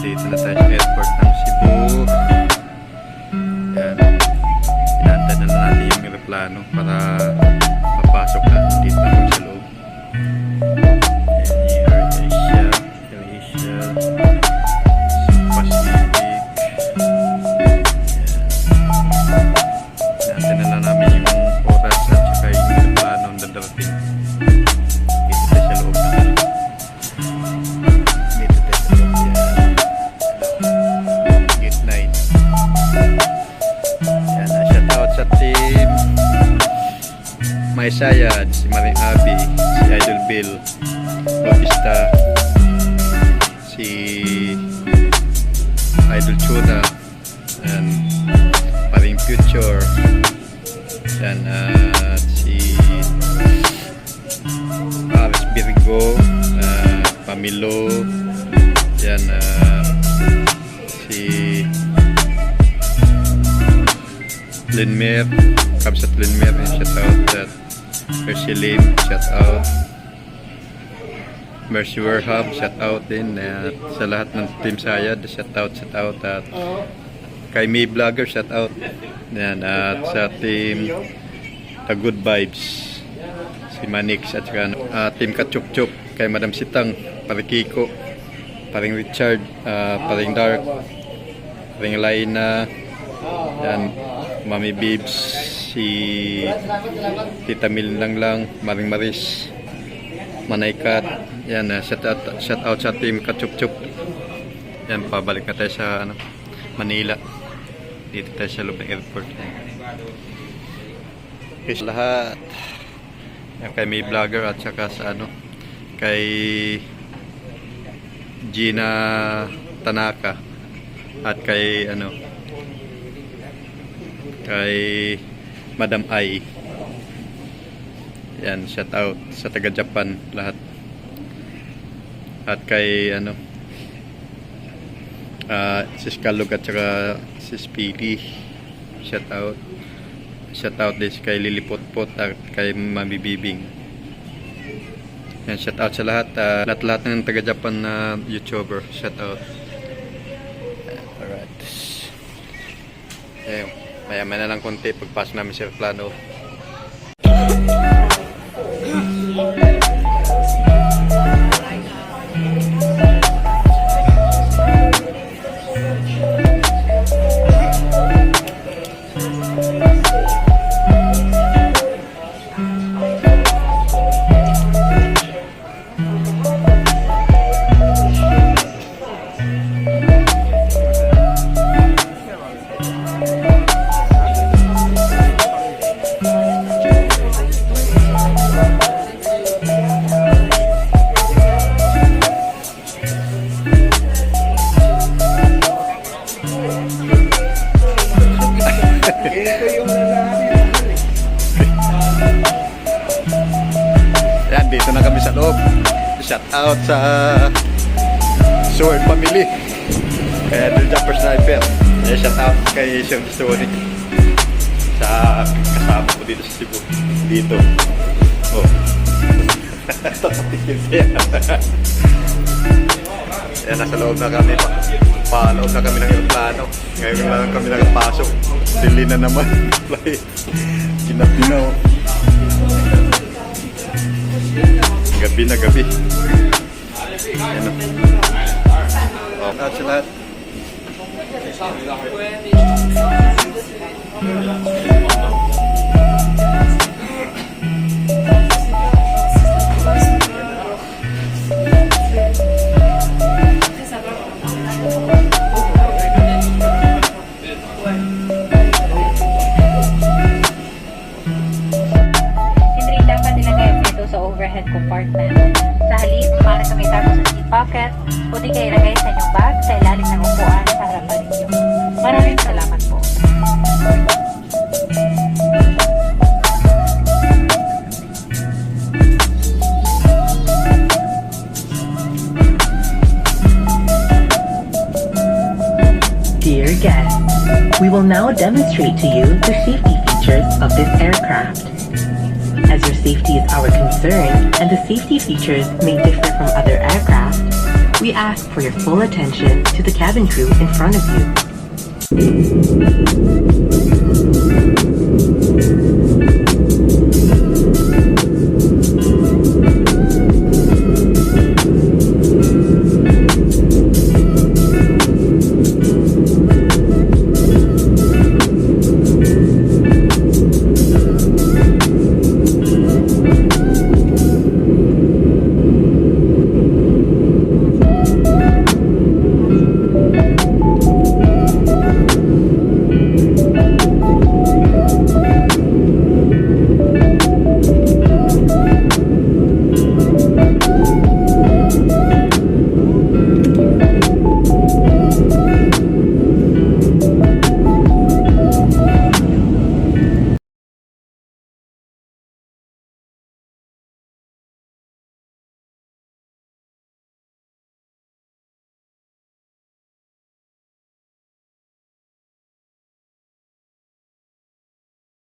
Dito na tayo sa airport ng Cebu. Yan. Inaantay na lang natin yung aeroplano para papasok na dito na sa loob. Air Asia, Pacific. Inaantay na lang namin yung oras at saka yung aeroplano na darating. Dito tayo sa loob na. Sa team May Sayad, si Maring Abi, si Idol Bill Bautista, si Idol Chuna, and Maring Future, yan, si Aris Virgo, Pamilo, yan, si Linmer, Kabsat Linmer, shout out that Mercy Lim, shout out Mercy Warham, shout out din at sa lahat ng Team Sayad, shout out at kay May Vlogger, shout out yan, at sa team The Good Vibes, si Manix at saka Team Kachuk-Chuk, kay Madam Sitang, Paring Kiko, Paring Richard, Paring Dark, Paring Laina, yan, Mami Bibs, si Tita Mil lang, Maring Maris, Manaykat, yan, shout out sa team Kachuk-Chuk. Yan, pabalik na tayo sa Manila. Dito tayo sa loob ng airport. Okay, sa lahat. Yan, kay May Vlogger at saka sa kay Gina Tanaka at kay kay Madam Ai. Yan, shout out sa taga Japan lahat. At kay si Skalog at saka si Speedy, shout out din kay Lilipotpot at kay Mami Bibing. Yan, shout out sa lahat, lahat ng taga Japan na YouTuber, shout out. Alright, ayun, maya na lang konti pagpasok namin sa plano. Yan, dito na kami sa loob. Shout out sa Sword Family, kay The Jumper Sniper. Shout out kay Sir Sonic sa kasama ko dito sa Cebu. Dito. Oh. Yan, nasa loob na kami. Paloob na kami ng aeroplano. Ngayon lang kami nakapasok. Dili na naman. Kinapinaw. Gabi na gabi. Yan o. At sa lahat. Overhead compartment. Sa halip, para kami tago sa seat pocket, o di kayo ilagay sa inyong bag sa ilalim ng upuan sa harapan ninyo. Maraming salamat po. Dear guests, we will now demonstrate to you the safety features of this aircraft. As your safety is our concern and the safety features may differ from other aircraft, we we ask for your full attention to the cabin crew in front of you.